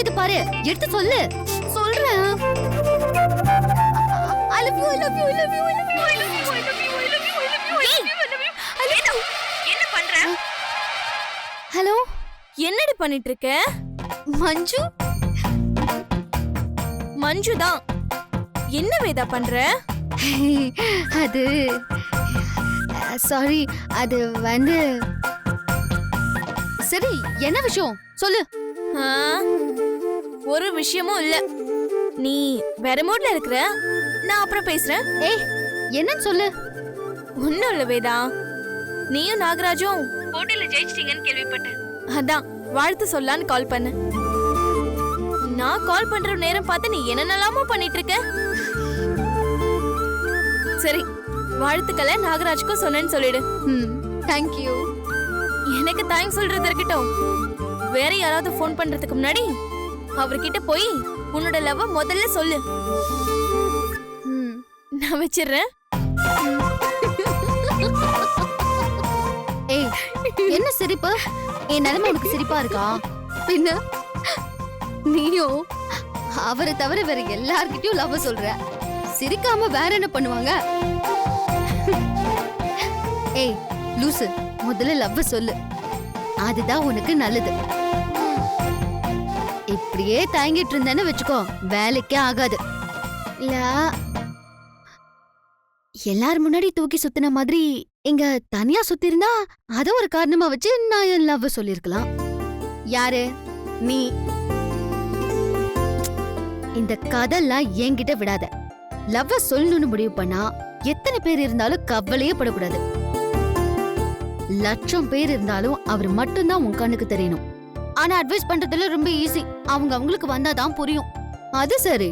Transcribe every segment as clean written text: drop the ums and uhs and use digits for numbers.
இது பாரு, எடுத்து சொல்லு. சொல்றேன். I love you, I love you, I love you, I love you, I love you, I love you, I love you, I love you, I love you, I love you, I love you. என்ன பண்ற? Hello, என்னடி பண்ணிட்டு இருக்க? மஞ்சு. மஞ்சு தான். என்ன வேதா பண்ற? அது sorry, அது வந்து சரி, என்ன விஷயம் சொல்லு. ஆ, ஒரு விஷயமும் இல்ல. நீ வேற மூட்ல இருக்கிற. நான் அப்புறம் பேசுறேன். ஏய், என்னன்னு சொல்லு. ஒண்ணும் இல்ல வேதா. நீயும் நாகராஜும் போட்டியில ஜெயிச்சிட்டீங்கன்னு கேள்விப்பட்டேன். அதான் வாழ்த்து சொல்லலான்னு கால் பண்ண. நான் கால் பண்ற நேரம் பார்த்து நீ என்னென்னலாமோ பண்ணிட்டு இருக்க. சரி, வாழ்த்துக்களை நாகராஜுக்கும் சொன்னேன்னு சொல்லிடு. Thank you. எனக்கு தேங்க்ஸ் சொல்றது இருக்கட்டும். வேற யாராவது ஃபோன் பண்றதுக்கு முன்னாடி அவர்கிட்ட போய் உன்னோட லவ் முதல்ல சொல்லு. நான் வச்சிடுறேன். ஏய், என்ன சிரிப்பு? என் நிலைமை உனக்கு சிரிப்பா இருக்கா? பின்ன நீயும் அவரை தவிர வேற எல்லார்கிட்டயும் லவ் சொல்ற. சிரிக்காம வேற என்ன பண்ணுவாங்க? ஏய் லூசு, முதல்ல லவ் சொல்லு. அதுதான் உனக்கு நல்லது. இப்படியே தயங்கிட்டு இருந்தேன்னு வச்சுக்கோ, வேலைக்கே ஆகாது. இல்ல எல்லாரும் முன்னாடி தூக்கி சுத்தின மாதிரி இங்க தனியா சுத்தி இருந்தா அத ஒரு காரணமா வச்சு நான் என் லவ் சொல்லிருக்கலாம். யாரு நீ? இந்த கதெல்லாம் என்கிட்ட விடாத. லவ் சொல்லணும்னு முடிவு பண்ணா எத்தனை பேர் இருந்தாலும் கவலையே படக்கூடாது. லட்சம் பேர் இருந்தாலும் அவர் மட்டும்தான் உன் கண்ணுக்கு தெரியணும். ஆனா அட்வைஸ் பண்றதுல ரொம்ப ஈஸி. அவங்களுக்கு வந்தாதான் புரியும். அது சரி.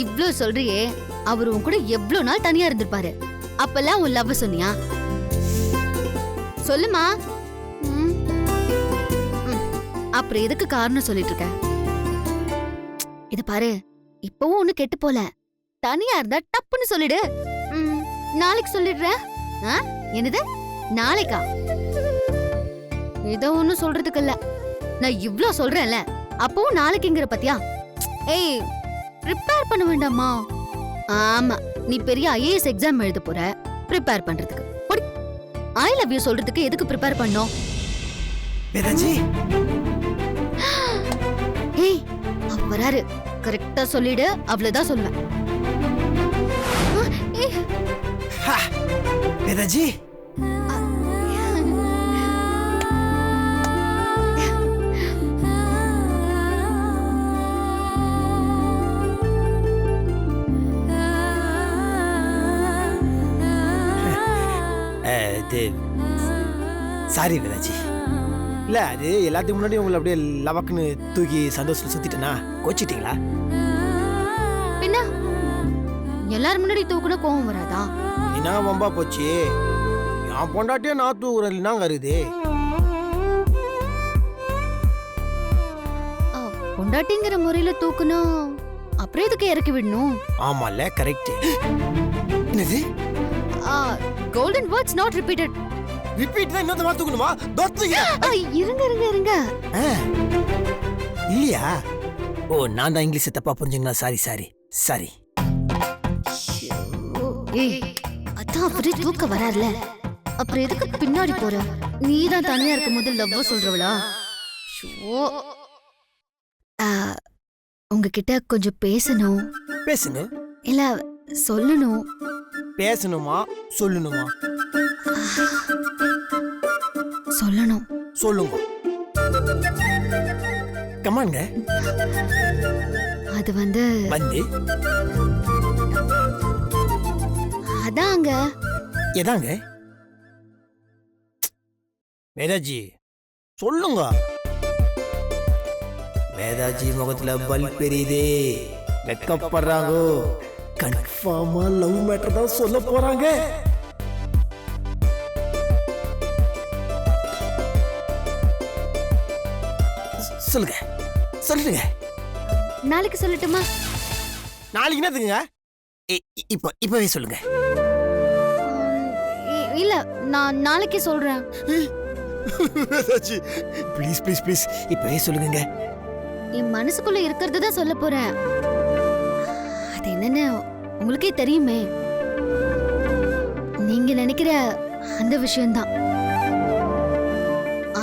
இவ்ளோ சொல்றியே, அவர் உன் கூட எவ்வளவு நாள் தனியா இருந்திருப்பாரு. அப்பெல்லாம் உன் லவ் சொன்னியா? சொல்லுமா. அப்புறம் எதுக்கு காரணம் சொல்லிட்டு இருக்க? இது பாரு, இப்பவும் ஒண்ணு கெட்டு போல. தனியா இருந்தா டப்புன்னு சொல்லிடு. நாளைக்கு சொல்லிடுறேன். என்னது நாளைக்கா? ஏதோ ஒண்ணு சொல்றதுக்கு இல்ல. நான் இவ்ளோ சொல்றேன்ல, அப்பவும் நாளைக்குங்கிற பத்தியா? ஏய், ப்ரிப்பேர் பண்ண வேண்டாமா? ஆமா, நீ பெரிய ஐஏஎஸ் எக்ஸாம் எழுத போற. ப்ரிப்பேர் பண்றதுக்கு ஐ லவ் யூ சொல்றதுக்கு எதுக்கு ப்ரிப்பேர் பண்ணோம்? வேதாஜி. ஏய், வராரு. கரெக்டா சொல்லிடு, அவ்வளவுதான் சொல்லுவேன். வேதாஜி. சாரி வேதாஜி. இல்ல, அது எல்லாத்துக்கும் முன்னாடி உங்களை அப்படியே லவக்குன்னு தூக்கி சந்தோஷத்துல சுத்திட்டேனா? கோச்சிட்டீங்களா? பின்ன எல்லாரும் முன்னாடி தூக்குன கோவம் வராதா? என்ன வம்பா போச்சு? என் பொண்டாட்டியே நான் தூக்குறேன் நாங்க இருக்குது. பொண்டாட்டிங்கிற முறையில தூக்கணும், அப்புறம் எதுக்கு இறக்கி விடணும்? ஆமால, கரெக்ட். என்னது? Golden words not repeated. Repeat தான் இன்னொரு வார்த்தை தூக்கணுமா? இருங்க இருங்க இருங்க. இல்லையா? ஓ, நான் தான் இங்கிலீஷ் தப்பா புரிஞ்சுங்களா? Sorry sorry sorry. ஏய், அதான் அவரே தூக்க வரார்ல, அப்புறம் எதுக்கு பின்னாடி போற? நீதான் தனியா இருக்கும் போது லவ் சொல்றவளா? உங்ககிட்ட கொஞ்சம் பேசணும். பேசுங்க. இல்ல, சொல்லணும். பேசணுமா சொல்லணுமா? சொல்லணும். சொல்லுங்க. கமான்ங்க. அது வந்து அதாங்க. எதாங்க? வேதாஜி சொல்லுங்க. வேதாஜி முகத்துல பல்ப் எரியுதே. வெக்கப்படுறாங்க. கன்ஃபார்மா லவ் மேட்டர் தான் சொல்ல போறாங்க. சொல்லுங்க சொல்லுங்க. நாளைக்கு சொல்லட்டுமா? நாளைக்கு என்னதுங்க? இப்பவே சொல்லுங்க. இல்ல, நான் நாளைக்கே சொல்றேன். வேதாஜி ப்ளீஸ் ப்ளீஸ் ப்ளீஸ் இப்பவே சொல்லுங்க. என் மனசுக்குள்ள இருக்கிறது தான் சொல்ல போறேன். அது என்னன்னு உங்களுக்கே தெரியுமே. நீங்க நினைக்கிற அந்த விஷயம்தான்.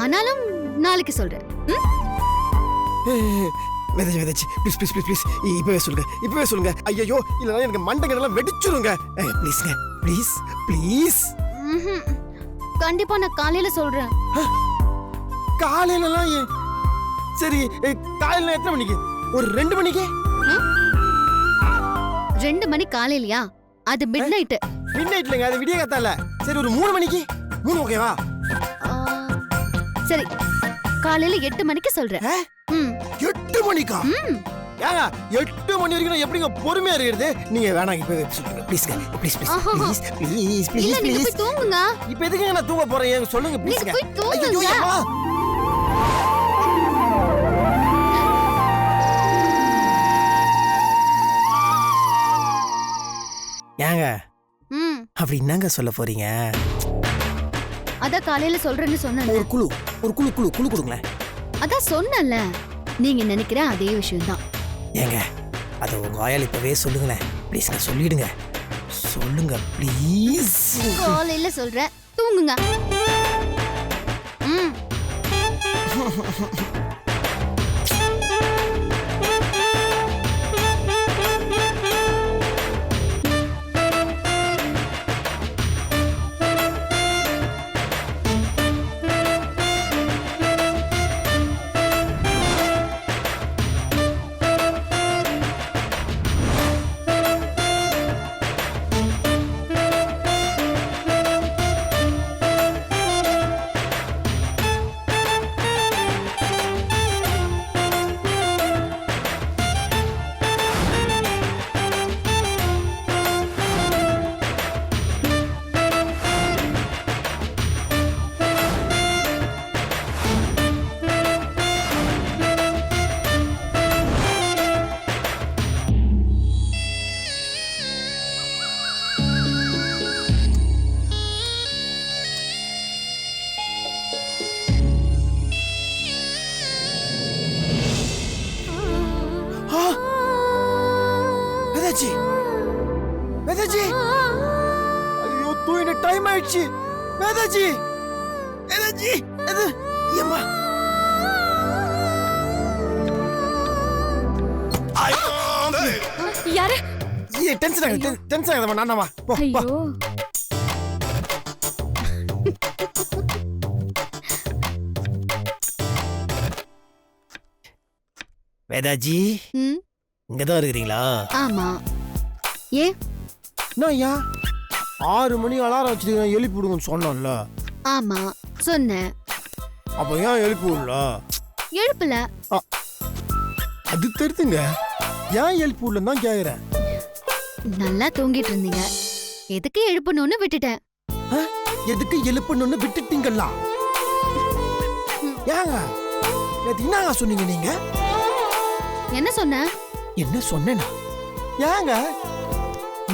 ஆனாலும் நாளைக்கு சொல்றேன். Vedaji Vedaji please please please please இப்பவே சொல்லுங்க. ஐயோ இல்லைன்னா எனக்கு மண்டங்கடெல்லாம் வெடிச்சிருங்க. ப்ளீஸ்ங்க ப்ளீஸ் ப்ளீஸ். கண்டிப்பா நான் காலையில சொல்றேன். காலையிலலாம் சரி காலையில எத்தனை மணிக்கு? ஒரு 2 மணிக்கு. 2 மணி காலையிலயா? அது மிட் நைட்டு. மிட் நைட்லங்க, அது விடிய காத்தால. சரி ஒரு 3 மணிக்கு. 3 ஓகேவா? சரி காலையில 8 மணிக்கு சொல்றேன். 8 மணிக்கா? ஏங்க 8 மணி வரைக்கும் எப்படிங்க பொறுமையா இருக்கிறது? நீங்க வேணாம் இப்ப சொல்லுங்க ப்ளீஸ்ங்க. Please please please please please இல்ல நீங்க போய் தூங்குங்க. இப்போ எதுக்கு நான் தூங்க போறேன்? சொல்லுங்க ப்ளீஸ்ங்க. போய் தூங்குங்க. ஏங்க அப்படி என்னங்க சொல்ல போறீங்க? அத காலையில சொல்றேன்னு சொன்னேன். ஒரு குழு கொடுங்களேன். அதான் சொன்னேன்ல, நீங்க நினைக்கிற அதே விஷயம்தான். ஏங்க அத உங்க வாயால இப்பவே சொல்லுங்களேன் ப்ளீஸ்ங்க. சொல்லிடுங்க சொல்லுங்க ப்ளீஸ். காலையில சொல்றேன், தூங்குங்க. வேதாஜி ஐயோ தூங்க டைம் ஆயிடுச்சு. வேதாஜி வேதாஜி அது ஏம்மா யாரு? டென்ஷன் ஆகுது. நானாவா போ. வேதாஜி இங்கதான் இருக்கிறீங்களா? ஆமா. ஏ நான் 6 மணி அலாரம் வச்சிருக்கேன் எழுப்பி விடுங்கன்னு சொன்னோம்ல. ஆமா சொன்னேன். அப்ப ஏன் எழுப்பி விடல? எழுப்பல. அது தெரியுதுங்க. ஏன் எழுப்பி விடலன்னு தான் கேக்குறேன். நல்லா தூங்கிட்டு இருந்தீங்க, எதுக்கு எழுப்பணும்னு விட்டுட்டேன். எதுக்கு எழுப்பணும்னு விட்டுட்டீங்களா? ஏங்க என்னங்க சொன்னீங்க நீங்க? என்ன சொன்ன? என்ன சொன்னேனா? ஏங்க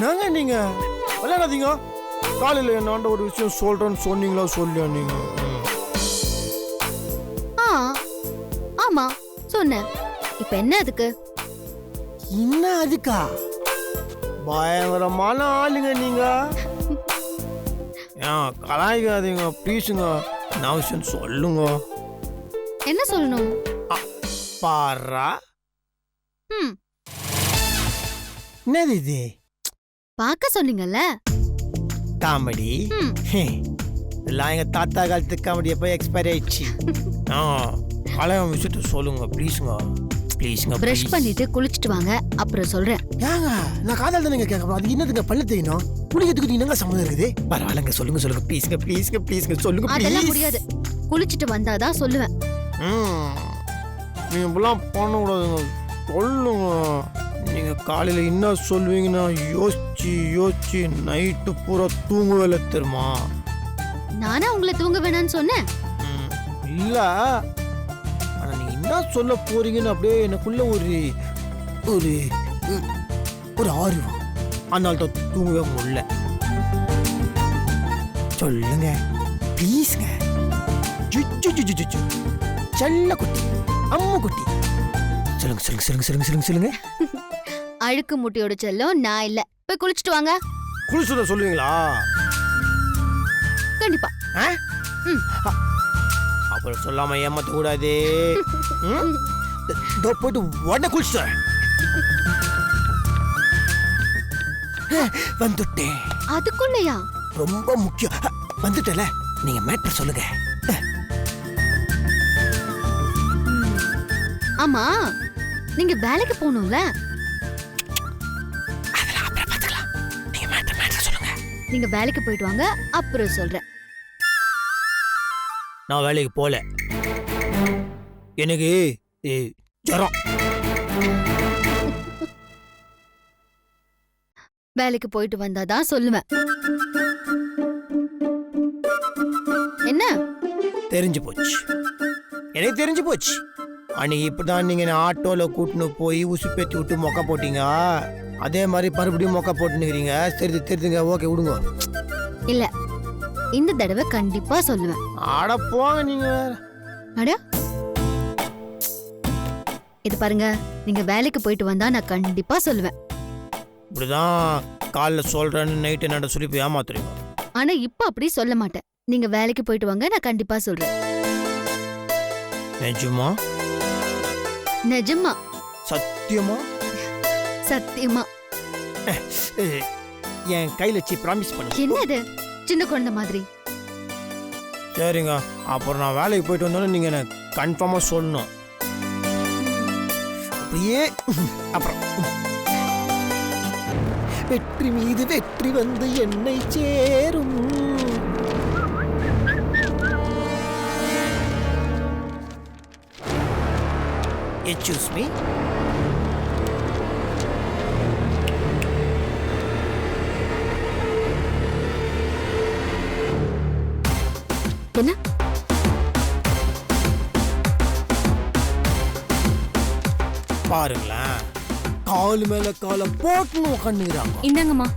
நாங்க நீங்க விளையாடாதீங்க. காலையில என்னாண்ட ஒரு விஷயம் சொல்றேன்னு சொன்னீங்களா? சொல்லியா நீங்க? ஆமா சொன்னேன். இப்ப என்ன அதுக்கு? என்ன அதுக்கா? பயங்கரமான ஆளுங்க நீங்க. ஏன் கலாய்க்காதீங்க ப்ளீஸுங்க. நான் விஷயம் சொல்லுங்க. என்ன சொல்லணும்? பாரா என்னது இது? பார்க்க சொன்னீங்கல்ல காமெடி. எல்லாம் எங்க தாத்தா காலத்து காமெடி எப்போ எக்ஸ்பைரி ஆயிடுச்சு. கலையம் விஷயத்த சொல்லுங்க ப்ளீஸுங்க. ப்ளீஸுங்க. பிரஷ் பண்ணிட்டு குளிச்சுட்டு வாங்க, அப்புறம் சொல்றேன். ஏங்க நான் காதல் தானே கேட்க. அது என்னதுங்க பல்ல தேயணும்? குளிக்கிறதுக்கு என்னங்க சம்மந்தம் இருக்குது? பரவாயில்லங்க சொல்லுங்க ப்ளீஸுங்க ப்ளீஸுங்க சொல்லுங்க. அதெல்லாம் முடியாது, குளிச்சுட்டு வந்தாதான் சொல்லுவேன். நீங்க இப்பெல்லாம் பண்ணக்கூடாதுங்க. சொல்லுங்க. நீங்க காலையில என்ன சொல்லுவீங்கன்னா யோசிச்சு நைட்டு பூரா தூங்கவே தெரியுமா? நானா உங்களை தூங்க வேணான்னு சொன்னேன்? இல்ல, ஆனா நீங்க என்ன சொல்ல போறீங்கன்னு அப்படியே எனக்குள்ள ஒரு ஒரு ஒரு ஆர்வம். அதனால தான் தூங்கவே முடியல. சொல்லுங்க ப்ளீஸ்ங்க. ஜுஜுஜுஜுஜு செல்ல குட்டி அம்மு குட்டி. சொல்லுங்க சொல்லுங்க சொல்லுங்க சொல்லுங்க சொல்லுங்க சொல்லுங்க. அழுக்கு முட்டையோட செல்லம் நான் இல்ல. போய் குளிச்சுட்டு வாங்க. குளிச்சுட சொல்லுவீங்களா? கண்டிப்பா. அப்புறம் சொல்லாம ஏமாத்த கூடாது. போயிட்டு உடனே குளிச்சுட்டேன். வந்துட்டேன். அதுக்குள்ளயா? ரொம்ப முக்கியம். வந்துட்டல, நீங்க மேட்டர் சொல்லுங்க. ஆமா, நீங்க வேலைக்கு போகணும்ல? அதெல்லாம் அப்புறம் பார்த்துக்கலாம். நீங்க மேட்டர் சொல்லுங்க. நீங்க வேலைக்கு போயிட்டு வாங்க, அப்புறம் சொல்றேன். நான் வேலைக்கு போல. எனக்கு ஜரம். வேலைக்கு போயிட்டு வந்தாதான் சொல்லுவேன். என்ன? தெரிஞ்சு போச்சு, எனக்கு தெரிஞ்சு போச்சு. அன்னைக்கு இப்பதான் நீங்க ஆட்டோல கூட்டின்னு போய் உசுப்பேத்தி விட்டு மொக்க போட்டீங்க. அதே மாதிரி மறுபடியும் மொக்க போட்டுனுக்கிறீங்க. தெரிஞ்சுங்க. ஓகே விடுங்க. இல்ல, இந்த தடவை கண்டிப்பா சொல்லுவேன். ஆட போங்க நீங்க. அட, இது பாருங்க, நீங்க வேலைக்கு போயிட்டு வந்தா நான் கண்டிப்பா சொல்லுவேன். இப்படிதான் காலைல சொல்றேன்னு நைட்டு நட சொல்லி போய் ஏமாத்துறீங்க. ஆனா இப்ப அப்படி சொல்ல மாட்டேன். நீங்க வேலைக்கு போயிட்டு வாங்க, நான் கண்டிப்பா சொல்றேன். நிஜமா? நிஜமா. சத்தியமா? சத்தியமா. என் கையில வச்சு ப்ராமிஸ் பண்ணு. என்னது சின்ன குழந்தை மாதிரி? சரிங்க, அப்புறம் நான் வேலைக்கு போயிட்டு வந்தோன்னு நீங்க எனக்கு கன்ஃபார்மா சொல்லணும். அப்படியே அப்புறம் வெற்றி மீது வெற்றி வந்து என்னை சேரும். Excuse me. என்ன? பாருங்களேன், காலு மேல காலை போட்டுன்னு உட்காந்துக்கிறாங்க. இந்தாங்கம்மா.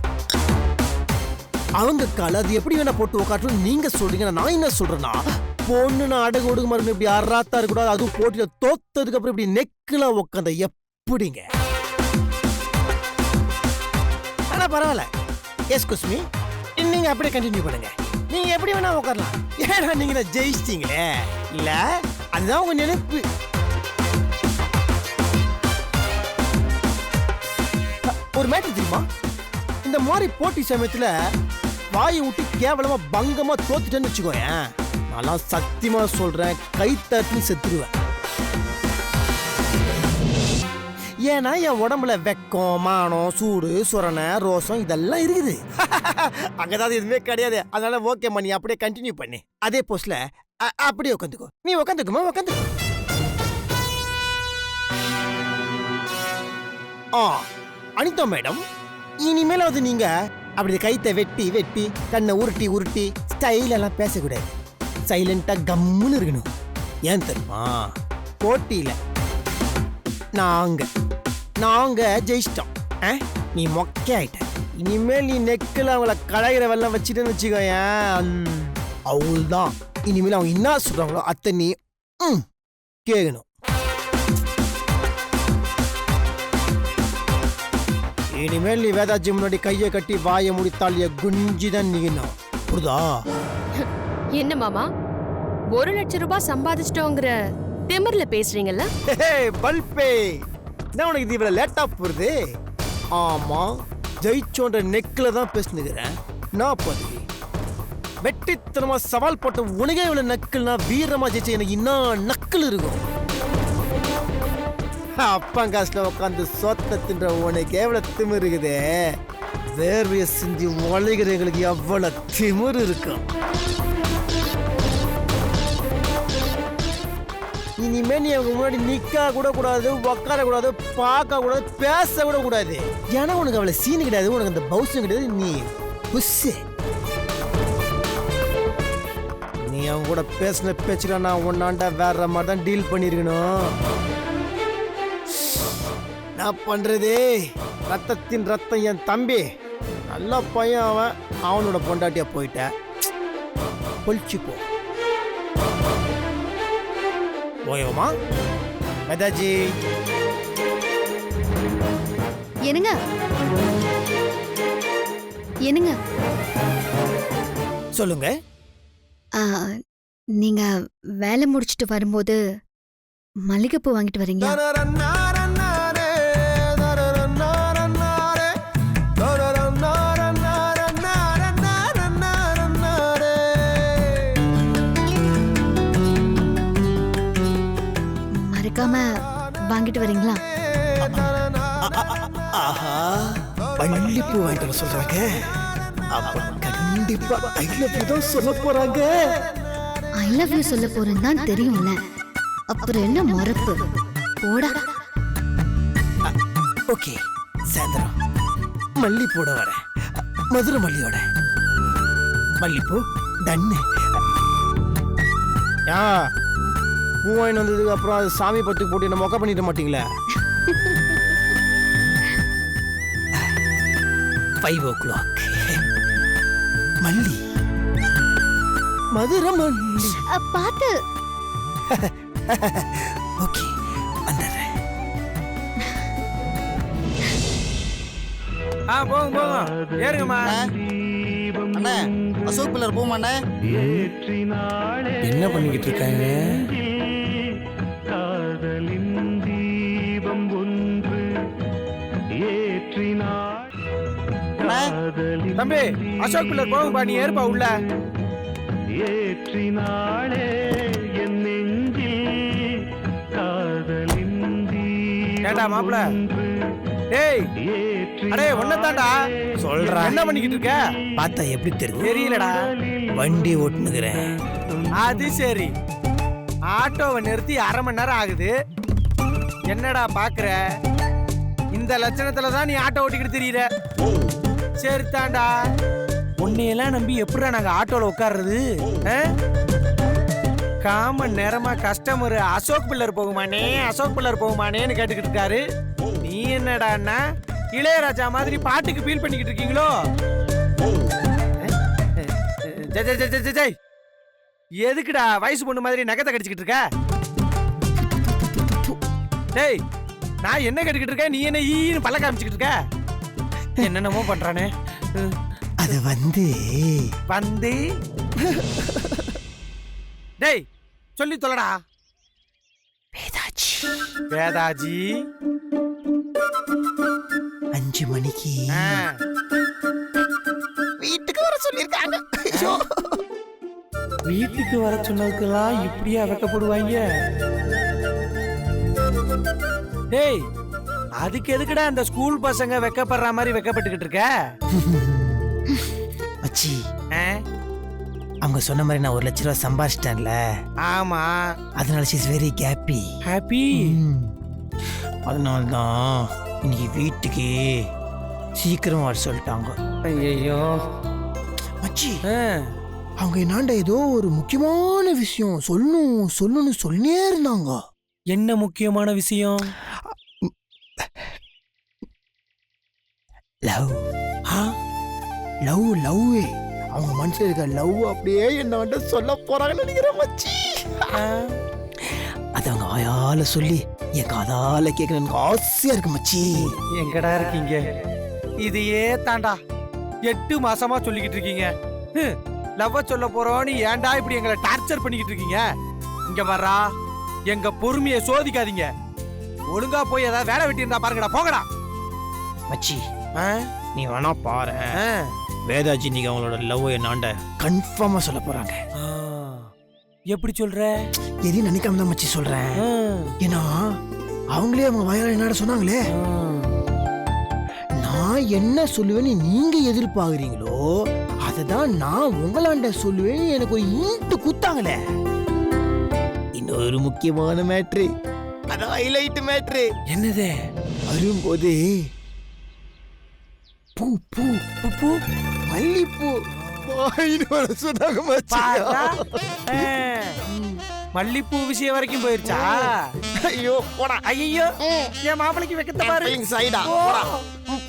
அவங்க கால அது எப்படி வேணா போட்டு உட்காட்டு நீங்க சொல்றீங்க. நான் என்ன சொல்றேன்னா, பொண்ணு நான் அடகு ஒடுக்கு மருந்து இப்படி அறாத்தா இருக்கக்கூடாது. அதுவும் போட்டியில தோத்ததுக்கு அப்புறம் இப்படி நெக்கில உட்காந்த எப்படிங்க? ஆனா பரவாயில்ல. எஸ்கூஸ் மீ, நீங்க அப்படியே கண்டினியூ பண்ணுங்க. நீங்க எப்படி வேணா உட்காரலாம். ஏன்னா நீங்க ஜெயிச்சிட்டீங்களே. இல்ல, அதுதான் உங்க நினைப்பு. ஒரு மேட்டர் தெரியுமா? இந்த மாதிரி போட்டி சமயத்துல வாயை விட்டு கேவலமா பங்கமா தோத்துட்டேன்னு வச்சுக்கோயேன், நான் சத்தியமா சொல்றேன், கை தட்டி செத்துருவேன். ஏன்னா என் உடம்புல வெக்கம், மானம், சூடு, சுரணை, ரோசம் இதெல்லாம் இருக்குது. அங்கதான் எதுவுமே கிடையாது. அதனால ஓகேம்மா, நீ அப்படியே கண்டினியூ பண்ணி அதே போஸ்ட்ல அப்படியே உட்காந்துக்கோ. நீ உட்காந்துக்குமா? உட்காந்து. அனிதா மேடம், இனிமேலாவது நீங்க அப்படி கைத்தை வெட்டி வெட்டி கண்ணை உருட்டி உருட்டி ஸ்டைல் எல்லாம் பேசக்கூடாது. சைலண்டா கம்முன்னு இருக்கணும். ஏன் தெரியுமா? போட்டியில நாங்க ஜெயிச்சிட்டோம். நீ மொக்க ஆயிட்ட. இனிமேல் நீ நெக்கில் அவங்கள களைகிற வெள்ளம் வச்சுட்டேன்னு வச்சுக்கோயேன், அவள்தான். இனிமேல் அவங்க என்ன சொல்றாங்களோ அத்தை நீ கேட்கணும். இனிமேல் நீ வேதாஜி முன்னாடி கையை கட்டி வாயை முடித்தால் குஞ்சிதான் நீங்கணும். புரியுதா? என்ன மாமா, 1 லட்சம் ரூபாய் சம்பாதிச்சிட்டோங்கிற திமிர்ல பேசுறீங்கல்ல? பல்பே, என்ன உனக்கு இது இவ்வளவு லேட்டா போறது? ஆமா, ஜெயிச்சோன்ற நெக்கில தான் பேசுனுக்கிறேன். நான் பதவி வெட்டித்தனமா சவால் போட்ட உனக்கே இவ்வளவு நக்கல்னா வீரமா ஜெயிச்ச எனக்கு இன்னும் நக்கல் இருக்கும். அப்பங்காசுல உட்காந்து சொத்த தின்ற உனக்கு எவ்வளவு திமிர் இருக்குது. வேர்வைய செஞ்சு உழைக்கிறவங்களுக்கு எவ்வளவு திமிர் இருக்கும். இனிமே நீ அவங்க முன்னாடி நிக்க கூட கூடாது, உட்கார கூடாது, பார்க்க கூடாது, பேச கூட கூடாது. ஏன்னா உனக்கு அவ்வளவு சீனு கிடையாது, உனக்கு அந்த பவுசம் கிடையாது. நீ புஷ். நீ அவங்க கூட பேசின பேச்சுல நான் ஒன்னாண்டா வேற மாதிரி தான் டீல் பண்ணிருக்கணும். நான் பண்றது ரத்தத்தின் ரத்தம் என் தம்பி. நல்ல பையன் அவன். அவனோட பொண்டாட்டியா போயிட்ட. பொழிச்சு போ. ஓகேவாமா? வேதாஜி என்னங்க என்னங்க சொல்லுங்க. ஆ, நீங்க வேலை முடிச்சிட்டு வரும்போது மல்லிகைப்பூ வாங்கிட்டு வரீங்களா? மறக்காம வாங்கிட்டு வரீங்களா? ஆஹா, மல்லிப்பூ வாங்கிட்டு வர சொல்றாங்க. அப்ப கண்டிப்பா ஐ லவ் யூ தான் சொல்ல போறாங்க. ஐ லவ் யூ சொல்ல போறேன்னு தான் தெரியும்ல, அப்புறம் என்ன மறப்பு? போடா. ஓகே, சாயந்தரம் மல்லிப்பூட வரேன். மதுரை மல்லியோட மல்லிப்பூ டன்னு. பூ வாங்கிட்டு வந்ததுக்கு அப்புறம் அது சாமி பத்துக்கு போட்டு என்ன மொக்க பண்ணிட மாட்டீங்களா? 5 o'clock மல்லி, மதுரை மல்லி. பாத்து. ஓகே, வந்துடுறேன். போங்க ஏறுங்கம்மா. அண்ணே, அசோக் பில்லர் போமாண்ணே. என்ன பண்ணிக்கிட்டு இருக்காங்க? தம்பி, அசோக் பில்லர் போங்கப்பா, நீ ஏறுப்பா உள்ள. ஏண்டா மாப்பிள, டேய், அடே ஒன்னதான்டா சொல்றேன். என்ன பண்ணிக்கிட்டு இருக்க? பார்த்தா எப்படி தெரியுது? தெரியலடா. வண்டி ஓட்டுனுக்குறேன். அது சரி, ஆட்டோவை நிறுத்தி 1/2 மணி நேரம் ஆகுது. என்னடா பாக்குற? இந்த லட்சணத்துல தான் நீ ஆட்டோ ஓட்டிக்கிட்டு தெரியற. சரி தாண்டா, உன்னையெல்லாம் நம்பி எப்படிடா நாங்க ஆட்டோல உட்கார்றது? காமன் நேரமா கஸ்டமர் அசோக் பில்லர் போகுமானே, அசோக் பில்லர் போகுமானேன்னு கேட்டுக்கிட்டு இருக்காரு. நீ என்னடான்னா இளையராஜா மாதிரி பாட்டுக்கு ஃபீல் பண்ணிக்கிட்டு இருக்கீங்களோ? ஜெய், எதுக்குடா வயசு பொண்ணு மாதிரி நகத்தை கடிச்சுக்கிட்டு இருக்க? டேய், நான் என்ன கேட்டுக்கிட்டு இருக்கேன், நீ என்ன ஈன்னு பல்ல காமிச்சுக்கிட்டு இருக்க? என்னென்னமோ பண்றானே. அது வந்து டேய், சொல்லி தொலைடா. வேதாஜி வேதாஜி 5 மணிக்கு வீட்டுக்கு வர சொல்லியிருக்காங்க. வீட்டுக்கு வர சொன்னதுக்கெல்லாம் இப்படியா வெக்கப்படுவாங்க? டேய், அதுக்கு எதுக்குடா அந்த ஸ்கூல் பசங்க வெக்கப்படுற மாதிரி வெக்கப்பட்டுக்கிட்டு இருக்க? மச்சி, அவங்க சொன்ன மாதிரி நான் 1 லட்ச ரூபா சம்பாதிச்சிட்டேன்ல. ஆமா, அதனால ஷீஸ் வெரி ஹாப்பி. ஹாப்பி. அதனால தான் இன்னைக்கு வீட்டுக்கு சீக்கிரம் வர சொல்லிட்டாங்க. ஐயோ மச்சி, அவங்க என்னாண்ட ஏதோ ஒரு முக்கியமான விஷயம் சொல்லணும்னு சொல்லினே இருந்தாங்க. என்ன முக்கியமான விஷயம்? லவ். லவ் லவ் அவங்க மனசுல இருக்க லவ் அப்படியே என்ன சொல்ல போறாங்கன்னு நினைக்கிறேன் மச்சி. அது அவங்க வாயால சொல்லி என் காதால கேட்க எனக்கு ஆசையா இருக்கு மச்சி. எங்கடா இருக்கீங்க? இதையே தாண்டா 8 மாசமா சொல்லிக்கிட்டு இருக்கீங்க. லவ்வ சொல்ல போறோன்னு ஏன்டா இப்படி எங்களை டார்ச்சர் பண்ணிக்கிட்டு இருக்கீங்க? இங்க வர்றா, எங்க பொறுமையை சோதிக்காதீங்க. ஒழுங்கா போய் ஏதாவது வேலை வெட்டி இருந்தா பாருங்கடா, போங்கடா. மச்சி, நீ வேணா பாரு, வேதாஜி நீங்க அவங்களோட லவ் என்னாண்ட கன்ஃபார்மா சொல்ல போறாங்க. எப்படி சொல்ற? எதையும் நினைக்காம தான் மச்சி சொல்றேன். ஏன்னா அவங்களே அவங்க வாயால என்னடா சொன்னாங்களே, நான் என்ன சொல்லுவேன்னு நீங்க எதிர்பார்க்குறீங்களோ அதுதான் நான் உங்களாண்ட சொல்லுவேன்னு எனக்கு ஒரு இன்ட்டு குத்தாங்களே. இன்னொரு முக்கியமான மேட்ரு, அதான் ஹைலைட் மேட்ரு. என்னது? வரும்போது பூ பூ பூ பூ மல்லிப்பூ சொன்னாங்க மச்சி. மல்லிப்பூ விஷயம் வரைக்கும் போயிருச்சா? ஐயோ போடா. ஐயோ, என் மாப்பிளைக்கு வைக்கத்த பாரு. சைடா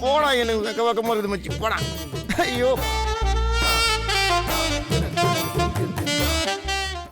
போடா, எனக்கு வெக்க வெக்கமா இருக்குது மச்சி. போடா. ஐயோ